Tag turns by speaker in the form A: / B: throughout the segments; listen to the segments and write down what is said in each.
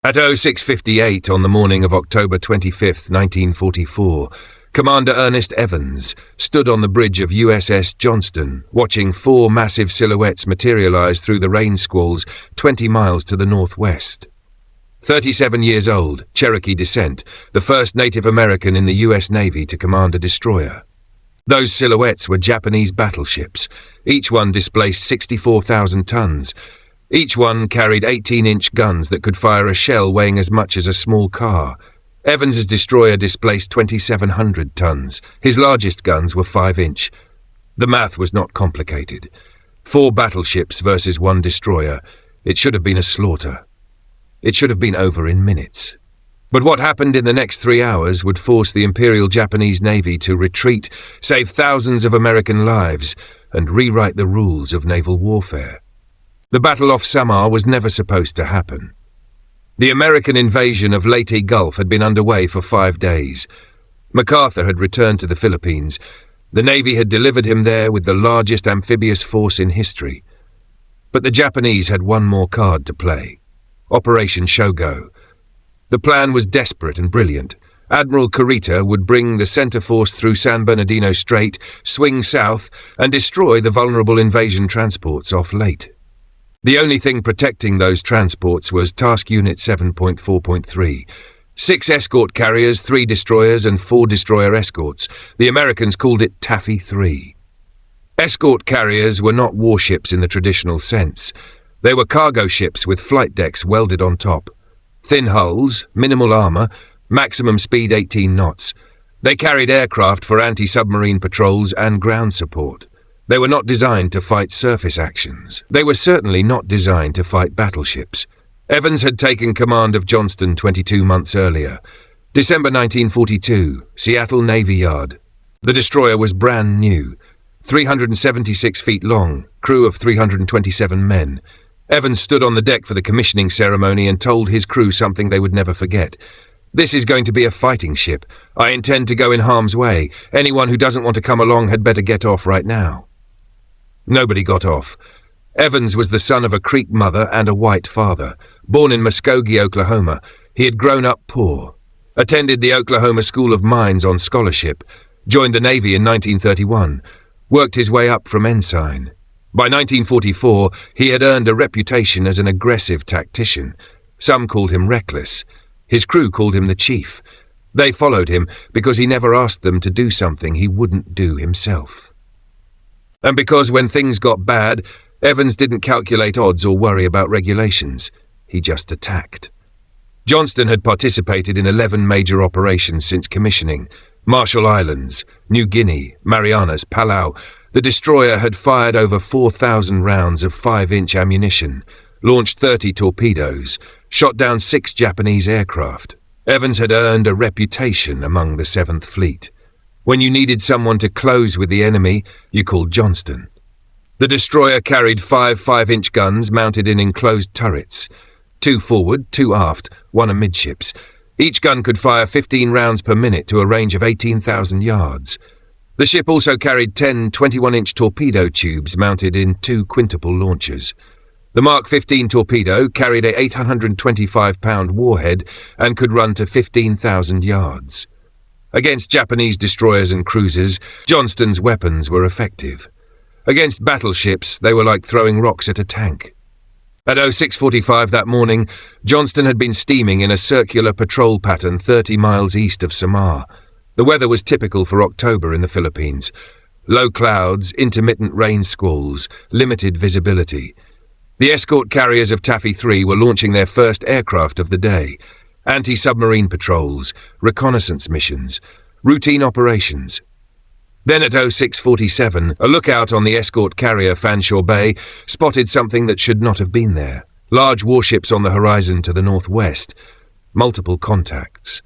A: At 06:58 on the morning of October 25, 1944, Commander Ernest Evans stood on the bridge of USS Johnston, watching four massive silhouettes materialize through the rain squalls 20 miles to the northwest. 37 years old, Cherokee descent, the first Native American in the U.S. Navy to command a destroyer. Those silhouettes were Japanese battleships. Each one displaced 64,000 tons. Each one carried 18-inch guns that could fire a shell weighing as much as a small car. Evans's destroyer displaced 2,700 tons. His largest guns were 5-inch. The math was not complicated. 4 battleships versus 1 destroyer. It should have been a slaughter. It should have been over in minutes. But what happened in the next 3 hours would force the Imperial Japanese Navy to retreat, save thousands of American lives, and rewrite the rules of naval warfare. The battle off Samar was never supposed to happen. The American invasion of Leyte Gulf had been underway for 5 days. MacArthur had returned to the Philippines. The Navy had delivered him there with the largest amphibious force in history. But the Japanese had one more card to play: Operation Shogo. The plan was desperate and brilliant. Admiral Kurita would bring the center force through San Bernardino Strait, swing south, and destroy the vulnerable invasion transports off Leyte. The only thing protecting those transports was Task Unit 7.4.3. 6 escort carriers, 3 destroyers, and 4 destroyer escorts. The Americans called it Taffy 3. Escort carriers were not warships in the traditional sense. They were cargo ships with flight decks welded on top. Thin hulls, minimal armor, maximum speed 18 knots. They carried aircraft for anti-submarine patrols and ground support. They were not designed to fight surface actions. They were certainly not designed to fight battleships. Evans had taken command of Johnston 22 months earlier. December 1942, Seattle Navy Yard. The destroyer was brand new, 376 feet long, crew of 327 men. Evans stood on the deck for the commissioning ceremony and told his crew something they would never forget. "This is going to be a fighting ship. I intend to go in harm's way. Anyone who doesn't want to come along had better get off right now." Nobody got off. Evans was the son of a Creek mother and a white father. Born in Muskogee, Oklahoma, he had grown up poor. Attended the Oklahoma School of Mines on scholarship. Joined the Navy in 1931. Worked his way up from ensign. By 1944, he had earned a reputation as an aggressive tactician. Some called him reckless. His crew called him the Chief. They followed him because he never asked them to do something he wouldn't do himself. And because when things got bad, Evans didn't calculate odds or worry about regulations. He just attacked. Johnston had participated in 11 major operations since commissioning. Marshall Islands, New Guinea, Marianas, Palau. The destroyer had fired over 4,000 rounds of 5-inch ammunition, launched 30 torpedoes, shot down 6 Japanese aircraft. Evans had earned a reputation among the 7th Fleet. When you needed someone to close with the enemy, you called Johnston. The destroyer carried 5 5-inch guns mounted in enclosed turrets, 2 forward, 2 aft, 1 amidships. Each gun could fire 15 rounds per minute to a range of 18,000 yards. The ship also carried 10 21-inch torpedo tubes mounted in 2 quintuple launchers. The Mark 15 torpedo carried a 825-pound warhead and could run to 15,000 yards. Against Japanese destroyers and cruisers, Johnston's weapons were effective. Against battleships, they were like throwing rocks at a tank. At 06:45 that morning, Johnston had been steaming in a circular patrol pattern 30 miles east of Samar. The weather was typical for October in the Philippines. Low clouds, intermittent rain squalls, limited visibility. The escort carriers of Taffy 3 were launching their first aircraft of the day. Anti-submarine patrols, reconnaissance missions, routine operations. Then at 06:47, a lookout on the escort carrier Fanshawe Bay spotted something that should not have been there. Large warships on the horizon to the northwest. Multiple contacts.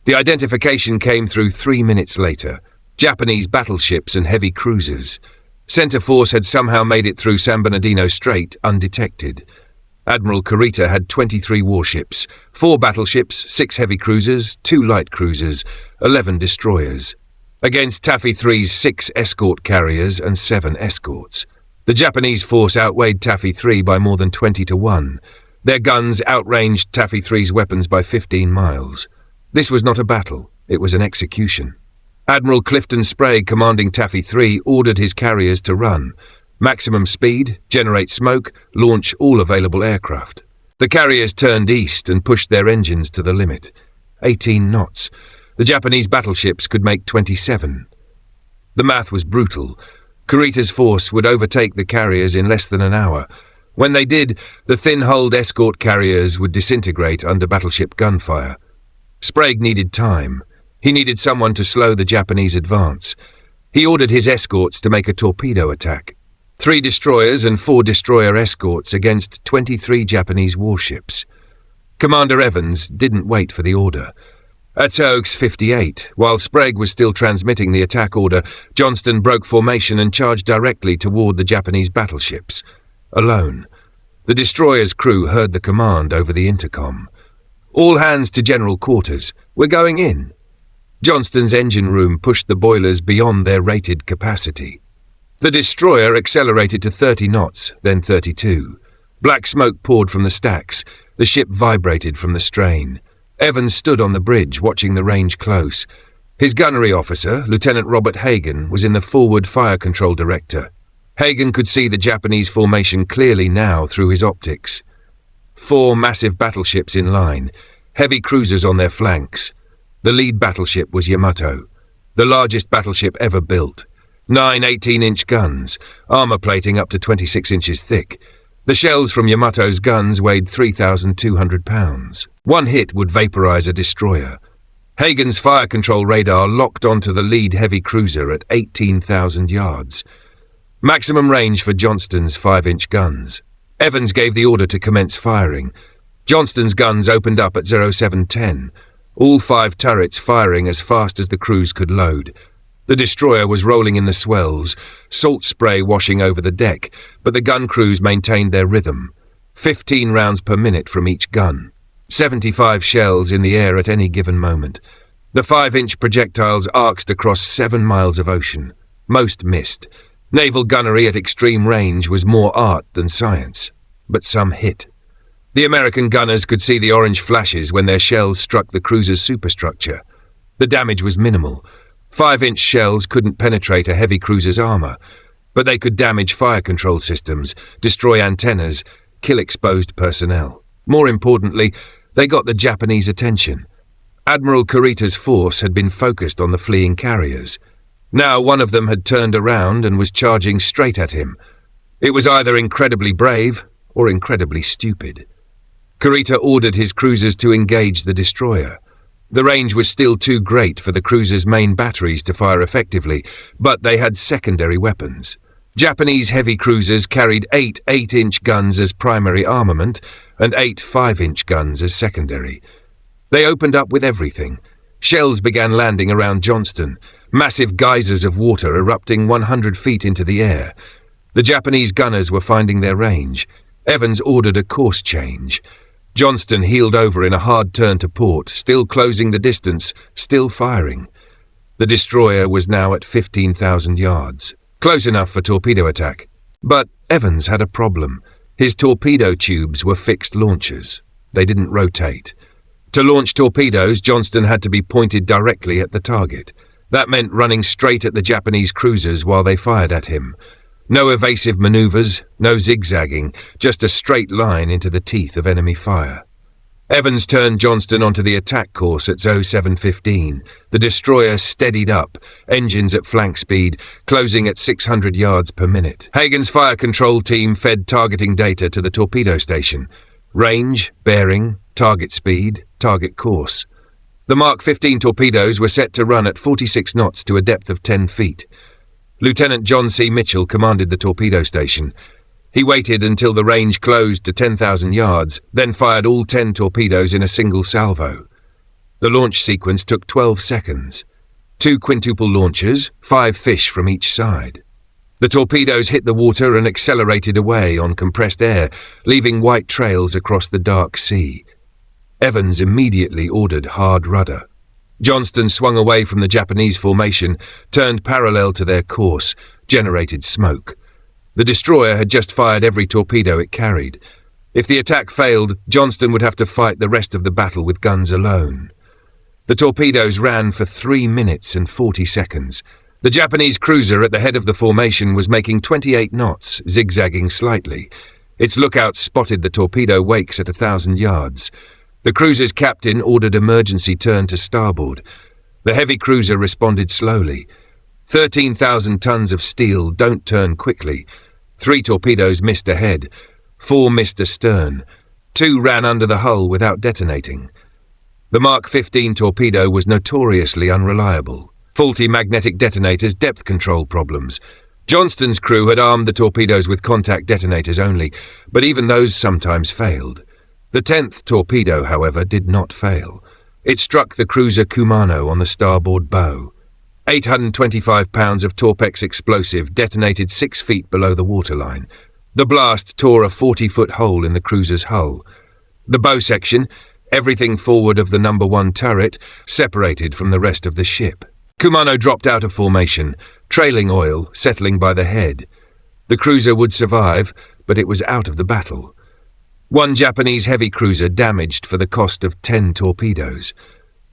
A: The identification came through 3 minutes later. Japanese battleships and heavy cruisers. Center Force had somehow made it through San Bernardino Strait undetected. Admiral Kurita had 23 warships, 4 battleships, 6 heavy cruisers, 2 light cruisers, 11 destroyers. Against Taffy 3's 6 escort carriers and 7 escorts. The Japanese force outweighed Taffy 3 by more than 20 to 1. Their guns outranged Taffy 3's weapons by 15 miles. This was not a battle, it was an execution. Admiral Clifton Sprague, commanding Taffy 3, ordered his carriers to run. Maximum speed, generate smoke, launch all available aircraft. The carriers turned east and pushed their engines to the limit. 18 knots. The Japanese battleships could make 27. The math was brutal. Kurita's force would overtake the carriers in less than an hour. When they did, the thin-hulled escort carriers would disintegrate under battleship gunfire. Sprague needed time. He needed someone to slow the Japanese advance. He ordered his escorts to make a torpedo attack. 3 destroyers and 4 destroyer escorts against 23 Japanese warships. Commander Evans didn't wait for the order. At Oaks 58, while Sprague was still transmitting the attack order, Johnston broke formation and charged directly toward the Japanese battleships. Alone. The destroyer's crew heard the command over the intercom. "All hands to general quarters. We're going in." Johnston's engine room pushed the boilers beyond their rated capacity. The destroyer accelerated to 30 knots, then 32. Black smoke poured from the stacks. The ship vibrated from the strain. Evans stood on the bridge, watching the range close. His gunnery officer, Lieutenant Robert Hagen, was in the forward fire control director. Hagen could see the Japanese formation clearly now through his optics. 4 massive battleships in line, heavy cruisers on their flanks. The lead battleship was Yamato, the largest battleship ever built. 9 18-inch guns, armor plating up to 26 inches thick. The shells from Yamato's guns weighed 3,200 pounds. One hit would vaporize a destroyer. Hagen's fire control radar locked onto the lead heavy cruiser at 18,000 yards. Maximum range for Johnston's 5-inch guns. Evans gave the order to commence firing. Johnston's guns opened up at 0710, all 5 turrets firing as fast as the crews could load. The destroyer was rolling in the swells, salt spray washing over the deck, but the gun crews maintained their rhythm. 15 rounds per minute from each gun. 75 shells in the air at any given moment. The 5-inch projectiles arced across 7 miles of ocean. Most missed. Naval gunnery at extreme range was more art than science, but some hit. The American gunners could see the orange flashes when their shells struck the cruiser's superstructure. The damage was minimal. 5-inch shells couldn't penetrate a heavy cruiser's armor, but they could damage fire control systems, destroy antennas, kill exposed personnel. More importantly, they got the Japanese attention. Admiral Kurita's force had been focused on the fleeing carriers. Now one of them had turned around and was charging straight at him. It was either incredibly brave or incredibly stupid. Kurita ordered his cruisers to engage the destroyer. The range was still too great for the cruiser's main batteries to fire effectively, but they had secondary weapons. Japanese heavy cruisers carried 8 8-inch guns as primary armament and 8 5-inch guns as secondary. They opened up with everything. Shells began landing around Johnston, massive geysers of water erupting 100 feet into the air. The Japanese gunners were finding their range. Evans ordered a course change. Johnston heeled over in a hard turn to port, still closing the distance, still firing. The destroyer was now at 15,000 yards, close enough for torpedo attack. But Evans had a problem. His torpedo tubes were fixed launchers. They didn't rotate. To launch torpedoes, Johnston had to be pointed directly at the target. That meant running straight at the Japanese cruisers while they fired at him. No evasive maneuvers, no zigzagging, just a straight line into the teeth of enemy fire. Evans turned Johnston onto the attack course at 0715. The destroyer steadied up, engines at flank speed, closing at 600 yards per minute. Hagen's fire control team fed targeting data to the torpedo station. Range, bearing, target speed, target course. The Mark 15 torpedoes were set to run at 46 knots to a depth of 10 feet. Lieutenant John C. Mitchell commanded the torpedo station. He waited until the range closed to 10,000 yards, then fired all 10 torpedoes in a single salvo. The launch sequence took 12 seconds. 2 quintuple launchers, 5 fish from each side. The torpedoes hit the water and accelerated away on compressed air, leaving white trails across the dark sea. Evans immediately ordered hard rudder. Johnston swung away from the Japanese formation, turned parallel to their course, generated smoke. The destroyer had just fired every torpedo it carried. If the attack failed, Johnston would have to fight the rest of the battle with guns alone. The torpedoes ran for 3 minutes and 40 seconds. The Japanese cruiser at the head of the formation was making 28 knots, zigzagging slightly. Its lookouts spotted the torpedo wakes at 1,000 yards. The cruiser's captain ordered emergency turn to starboard. The heavy cruiser responded slowly. 13,000 tons of steel don't turn quickly. 3 torpedoes missed ahead. 4 missed astern. 2 ran under the hull without detonating. The Mark 15 torpedo was notoriously unreliable. Faulty magnetic detonators, depth control problems. Johnston's crew had armed the torpedoes with contact detonators only, but even those sometimes failed. The 10th torpedo, however, did not fail. It struck the cruiser Kumano on the starboard bow. 825 pounds of Torpex explosive detonated 6 feet below the waterline. The blast tore a 40-foot hole in the cruiser's hull. The bow section, everything forward of the No. 1 turret, separated from the rest of the ship. Kumano dropped out of formation, trailing oil, settling by the head. The cruiser would survive, but it was out of the battle. 1 Japanese heavy cruiser damaged for the cost of 10 torpedoes.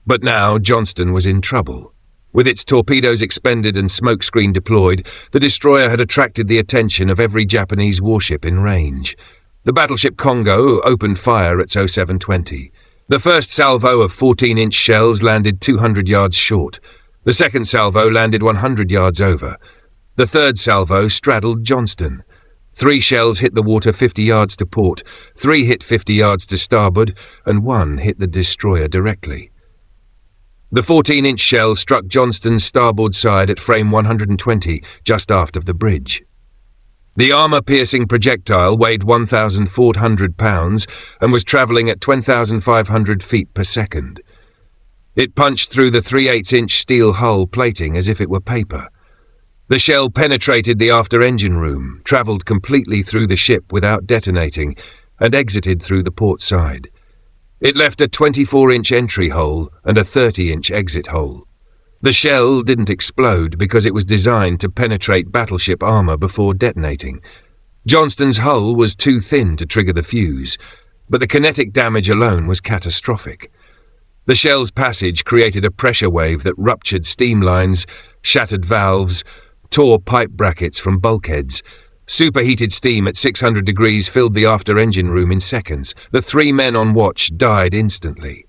A: But now Johnston was in trouble. With its torpedoes expended and smokescreen deployed, the destroyer had attracted the attention of every Japanese warship in range. The battleship Kongo opened fire at 0720. The first salvo of 14-inch shells landed 200 yards short. The second salvo landed 100 yards over. The third salvo straddled Johnston. 3 shells hit the water 50 yards to port, 3 hit 50 yards to starboard, and 1 hit the destroyer directly. The 14-inch shell struck Johnston's starboard side at frame 120, just aft of the bridge. The armour-piercing projectile weighed 1,400 pounds and was travelling at 10,500 feet per second. It punched through the 3/8-inch steel hull plating as if it were paper. The shell penetrated the after-engine room, travelled completely through the ship without detonating, and exited through the port side. It left a 24-inch entry hole and a 30-inch exit hole. The shell didn't explode because it was designed to penetrate battleship armour before detonating. Johnston's hull was too thin to trigger the fuse, but the kinetic damage alone was catastrophic. The shell's passage created a pressure wave that ruptured steam lines, shattered valves, tore pipe brackets from bulkheads. Superheated steam at 600 degrees filled the after-engine room in seconds. The 3 men on watch died instantly.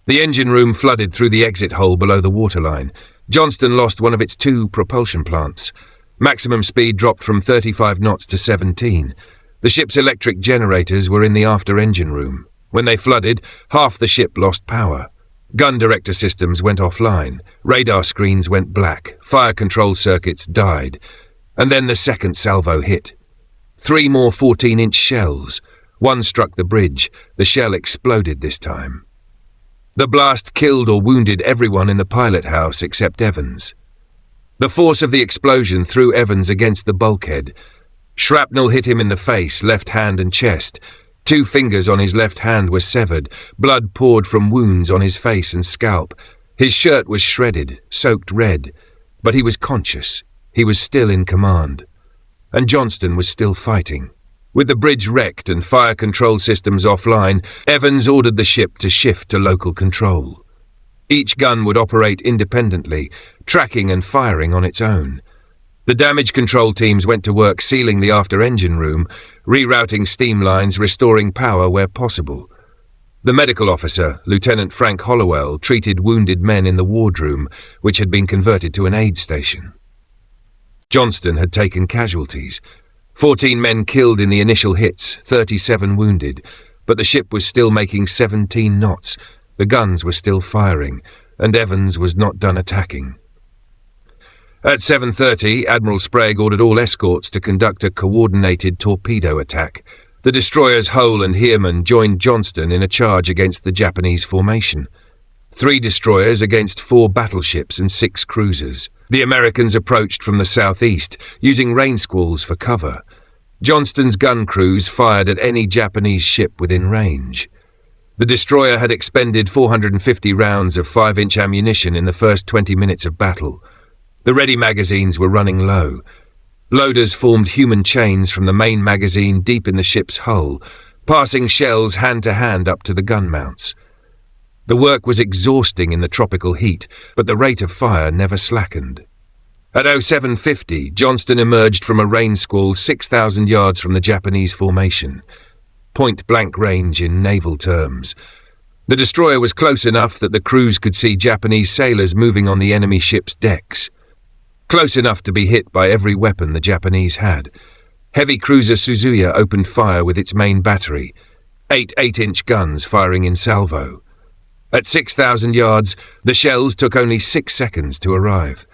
A: The engine room flooded through the exit hole below the waterline. Johnston lost one of its 2 propulsion plants. Maximum speed dropped from 35 knots to 17. The ship's electric generators were in the after-engine room. When they flooded, half the ship lost power. Gun director systems went offline. Radar screens went black. Fire control circuits died. And then the second salvo hit. 3 more 14-inch shells. 1 struck the bridge. The shell exploded this time. The blast killed or wounded everyone in the pilot house except Evans. The force of the explosion threw Evans against the bulkhead. Shrapnel hit him in the face, left hand and chest. 2 fingers on his left hand were severed. Blood poured from wounds on his face and scalp. His shirt was shredded, soaked red. But he was conscious. He was still in command. And Johnston was still fighting. With the bridge wrecked and fire control systems offline, Evans ordered the ship to shift to local control. Each gun would operate independently, tracking and firing on its own. The damage control teams went to work sealing the after-engine room, rerouting steam lines, restoring power where possible. The medical officer, Lieutenant Frank Hollowell, treated wounded men in the wardroom, which had been converted to an aid station. Johnston had taken casualties. 14 men killed in the initial hits, 37 wounded, but the ship was still making 17 knots, the guns were still firing, and Evans was not done attacking. At 7:30, Admiral Sprague ordered all escorts to conduct a coordinated torpedo attack. The destroyers Hull and Heermann joined Johnston in a charge against the Japanese formation. 3 destroyers against 4 battleships and 6 cruisers. The Americans approached from the southeast, using rain squalls for cover. Johnston's gun crews fired at any Japanese ship within range. The destroyer had expended 450 rounds of 5-inch ammunition in the first 20 minutes of battle. The ready magazines were running low. Loaders formed human chains from the main magazine deep in the ship's hull, passing shells hand to hand up to the gun mounts. The work was exhausting in the tropical heat, but the rate of fire never slackened. At 0750, Johnston emerged from a rain squall 6,000 yards from the Japanese formation. Point-blank range in naval terms. The destroyer was close enough that the crews could see Japanese sailors moving on the enemy ship's decks. Close enough to be hit by every weapon the Japanese had. Heavy cruiser Suzuya opened fire with its main battery, 8 8-inch guns firing in salvo. At 6,000 yards, the shells took only 6 seconds to arrive.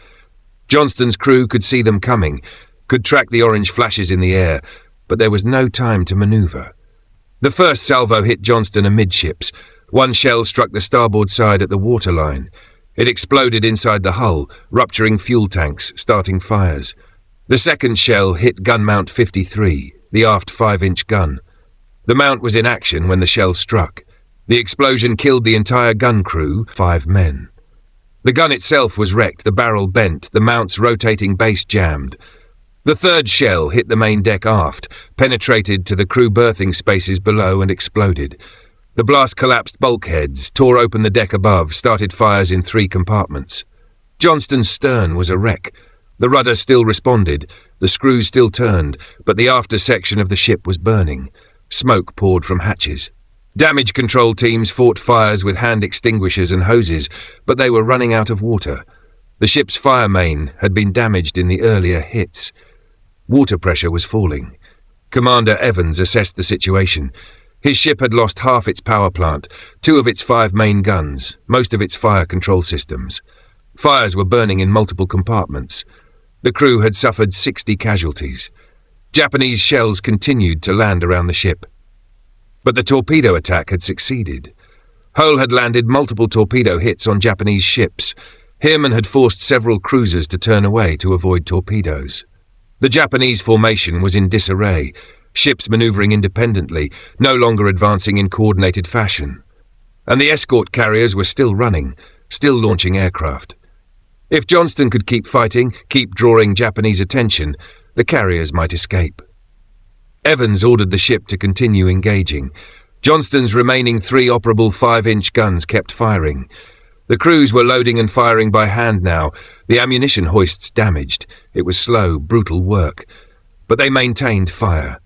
A: Johnston's crew could see them coming, could track the orange flashes in the air, but there was no time to maneuver. The first salvo hit Johnston amidships. One shell struck the starboard side at the waterline. It exploded inside the hull, rupturing fuel tanks, starting fires. The second shell hit gun mount 53, the aft 5-inch gun. The mount was in action when the shell struck. The explosion killed the entire gun crew, 5 men. The gun itself was wrecked, the barrel bent, the mount's rotating base jammed. The third shell hit the main deck aft, penetrated to the crew berthing spaces below and exploded. The blast collapsed bulkheads, tore open the deck above, started fires in 3 compartments. Johnston's stern was a wreck. The rudder still responded, the screws still turned, but the after section of the ship was burning. Smoke poured from hatches. Damage control teams fought fires with hand extinguishers and hoses, but they were running out of water. The ship's fire main had been damaged in the earlier hits. Water pressure was falling. Commander Evans assessed the situation. His ship had lost half its power plant, 2 of its 5 main guns, most of its fire control systems. Fires were burning in multiple compartments. The crew had suffered 60 casualties. Japanese shells continued to land around the ship. But the torpedo attack had succeeded. Hull had landed multiple torpedo hits on Japanese ships. Heermann had forced several cruisers to turn away to avoid torpedoes. The Japanese formation was in disarray, ships maneuvering independently, no longer advancing in coordinated fashion. And the escort carriers were still running, still launching aircraft. If Johnston could keep fighting, keep drawing Japanese attention, the carriers might escape. Evans ordered the ship to continue engaging. Johnston's remaining 3 operable 5-inch guns kept firing. The crews were loading and firing by hand now, the ammunition hoists damaged. It was slow, brutal work. But they maintained fire.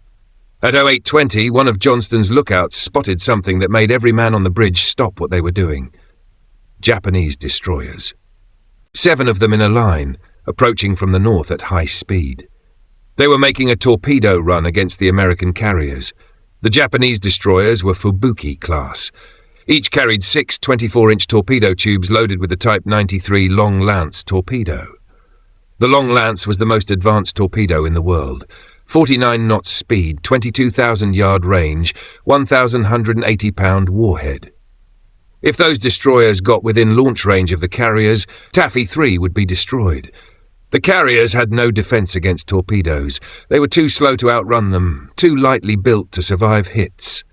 A: At 0820, one of Johnston's lookouts spotted something that made every man on the bridge stop what they were doing. Japanese destroyers. 7 of them in a line, approaching from the north at high speed. They were making a torpedo run against the American carriers. The Japanese destroyers were Fubuki class. Each carried 6 24-inch torpedo tubes loaded with the Type 93 Long Lance torpedo. The Long Lance was the most advanced torpedo in the world. 49 knots speed, 22,000-yard range, 1,180-pound warhead. If those destroyers got within launch range of the carriers, Taffy 3 would be destroyed. The carriers had no defense against torpedoes. They were too slow to outrun them, too lightly built to survive hits.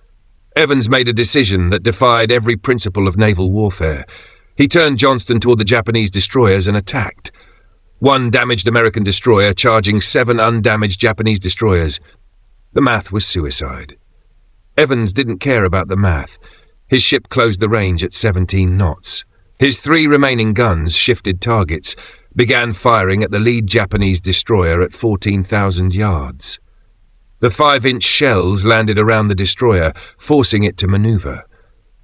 A: Evans made a decision that defied every principle of naval warfare. He turned Johnston toward the Japanese destroyers and attacked. 1 damaged American destroyer charging 7 undamaged Japanese destroyers. The math was suicide. Evans didn't care about the math. His ship closed the range at 17 knots. His 3 remaining guns shifted targets, began firing at the lead Japanese destroyer at 14,000 yards. The 5-inch shells landed around the destroyer, forcing it to maneuver.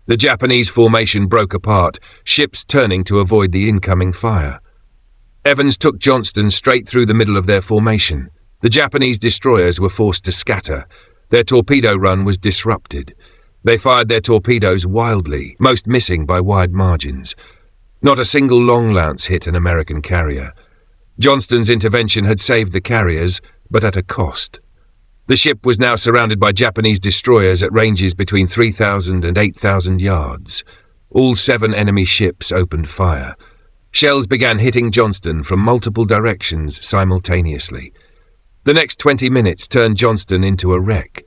A: The Japanese formation broke apart, ships turning to avoid the incoming fire. Evans took Johnston straight through the middle of their formation. The Japanese destroyers were forced to scatter. Their torpedo run was disrupted. They fired their torpedoes wildly, most missing by wide margins. Not a single Long Lance hit an American carrier. Johnston's intervention had saved the carriers, but at a cost. The ship was now surrounded by Japanese destroyers at ranges between 3,000 and 8,000 yards. All 7 enemy ships opened fire. Shells began hitting Johnston from multiple directions simultaneously. The next 20 minutes turned Johnston into a wreck.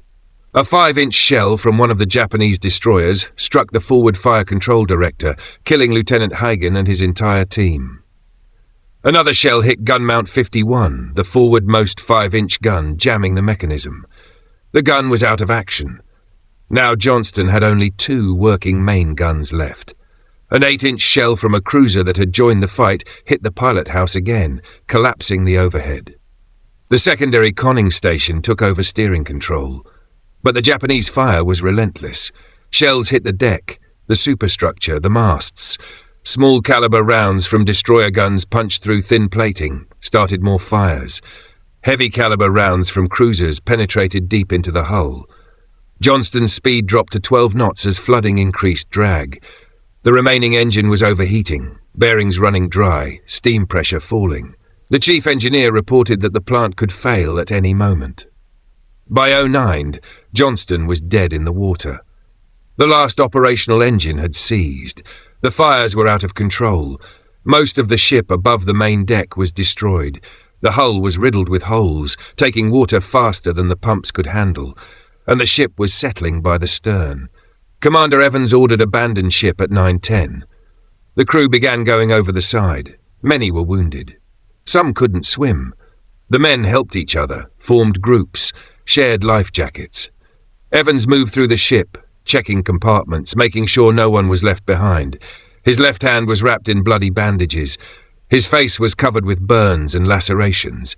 A: A 5-inch shell from one of the Japanese destroyers struck the forward fire control director, killing Lieutenant Hagen and his entire team. Another shell hit gun mount 51, the forward-most 5-inch gun, jamming the mechanism. The gun was out of action. Now Johnston had only 2 working main guns left. An 8-inch shell from a cruiser that had joined the fight hit the pilot house again, collapsing the overhead. The secondary conning station took over steering control. But the Japanese fire was relentless. Shells hit the deck, the superstructure, the masts. Small caliber rounds from destroyer guns punched through thin plating, started more fires. Heavy caliber rounds from cruisers penetrated deep into the hull. Johnston's speed dropped to 12 knots as flooding increased drag. The remaining engine was overheating, bearings running dry, steam pressure falling. The chief engineer reported that the plant could fail at any moment. By 09, Johnston was dead in the water. The last operational engine had seized. The fires were out of control. Most of the ship above the main deck was destroyed. The hull was riddled with holes, taking water faster than the pumps could handle, and the ship was settling by the stern. Commander Evans ordered abandon ship at 9:10. The crew began going over the side. Many were wounded. Some couldn't swim. The men helped each other, formed groups, shared life jackets. Evans moved through the ship, checking compartments, making sure no one was left behind. His left hand was wrapped in bloody bandages. His face was covered with burns and lacerations.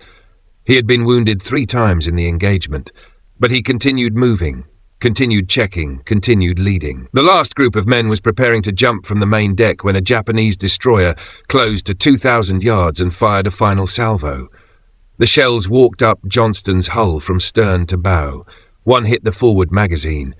A: He had been wounded 3 times in the engagement, but he continued moving, continued checking, continued leading. The last group of men was preparing to jump from the main deck when a Japanese destroyer closed to 2,000 yards and fired a final salvo. The shells walked up Johnston's hull from stern to bow. One hit the forward magazine.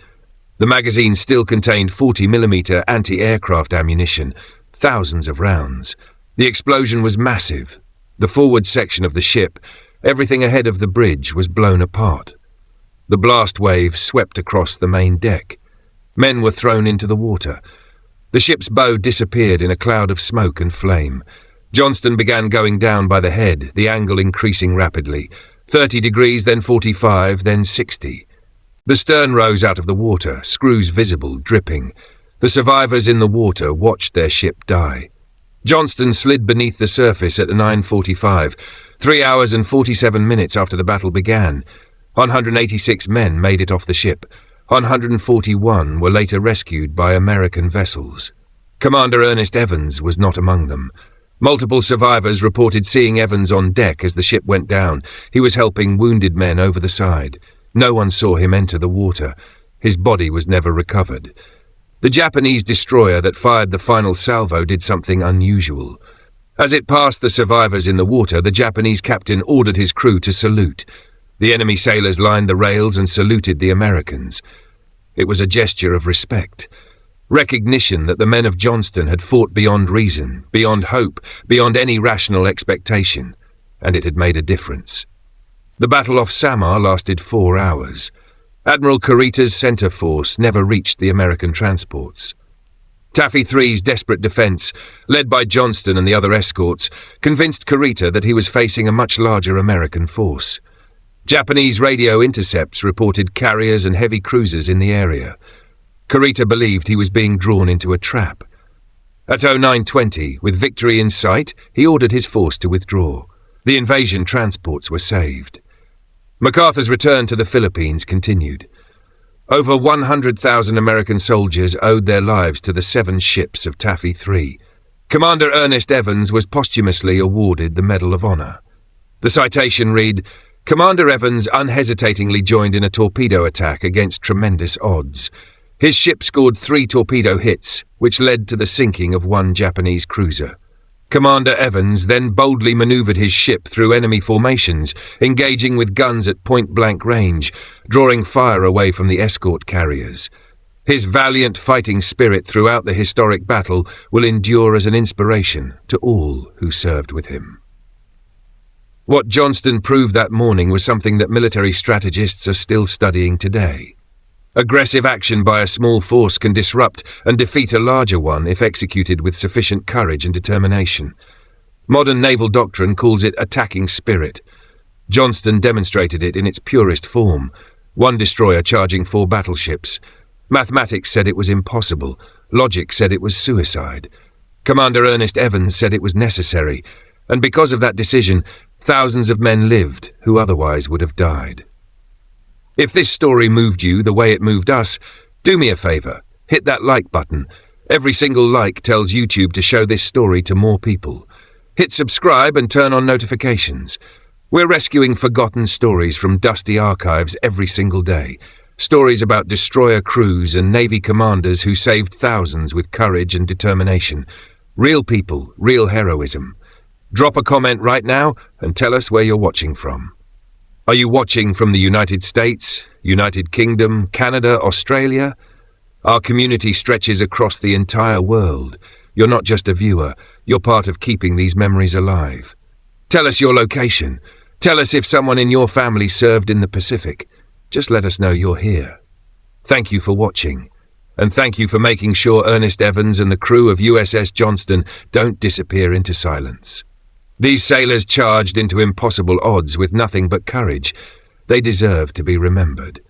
A: The magazine still contained 40mm anti-aircraft ammunition, thousands of rounds. The explosion was massive. The forward section of the ship, everything ahead of the bridge, was blown apart. The blast wave swept across the main deck. Men were thrown into the water. The ship's bow disappeared in a cloud of smoke and flame. Johnston began going down by the head, the angle increasing rapidly. 30 degrees, then 45, then 60. The stern rose out of the water, screws visible, dripping. The survivors in the water watched their ship die. Johnston slid beneath the surface at 9:45, 3 hours and 47 minutes after the battle began. 186 men made it off the ship. 141 were later rescued by American vessels. Commander Ernest Evans was not among them. Multiple survivors reported seeing Evans on deck as the ship went down. He was helping wounded men over the side. No one saw him enter the water. His body was never recovered. The Japanese destroyer that fired the final salvo did something unusual. As it passed the survivors in the water, the Japanese captain ordered his crew to salute. The enemy sailors lined the rails and saluted the Americans. It was a gesture of respect. Recognition that the men of Johnston had fought beyond reason, beyond hope, beyond any rational expectation, and it had made a difference. The battle off Samar lasted 4 hours. Admiral Kurita's center force never reached the American transports. Taffy 3's desperate defense, led by Johnston and the other escorts, convinced Kurita that he was facing a much larger American force. Japanese radio intercepts reported carriers and heavy cruisers in the area. Kurita believed he was being drawn into a trap. At 09:20, with victory in sight, he ordered his force to withdraw. The invasion transports were saved. MacArthur's return to the Philippines continued. Over 100,000 American soldiers owed their lives to the 7 ships of Taffy 3. Commander Ernest Evans was posthumously awarded the Medal of Honor. The citation read, "Commander Evans unhesitatingly joined in a torpedo attack against tremendous odds. His ship scored 3 torpedo hits, which led to the sinking of 1 Japanese cruiser. Commander Evans then boldly maneuvered his ship through enemy formations, engaging with guns at point-blank range, drawing fire away from the escort carriers. His valiant fighting spirit throughout the historic battle will endure as an inspiration to all who served with him." What Johnston proved that morning was something that military strategists are still studying today. Aggressive action by a small force can disrupt and defeat a larger one if executed with sufficient courage and determination. Modern naval doctrine calls it attacking spirit. Johnston demonstrated it in its purest form, 1 destroyer charging 4 battleships. Mathematics said it was impossible. Logic said it was suicide. Commander Ernest Evans said it was necessary, and because of that decision, thousands of men lived who otherwise would have died. If this story moved you the way it moved us, do me a favor, hit that like button. Every single like tells YouTube to show this story to more people. Hit subscribe and turn on notifications. We're rescuing forgotten stories from dusty archives every single day. Stories about destroyer crews and Navy commanders who saved thousands with courage and determination. Real people, real heroism. Drop a comment right now and tell us where you're watching from. Are you watching from the United States, United Kingdom, Canada, Australia? Our community stretches across the entire world. You're not just a viewer, you're part of keeping these memories alive. Tell us your location. Tell us if someone in your family served in the Pacific. Just let us know you're here. Thank you for watching. And thank you for making sure Ernest Evans and the crew of USS Johnston don't disappear into silence. These sailors charged into impossible odds with nothing but courage. They deserve to be remembered.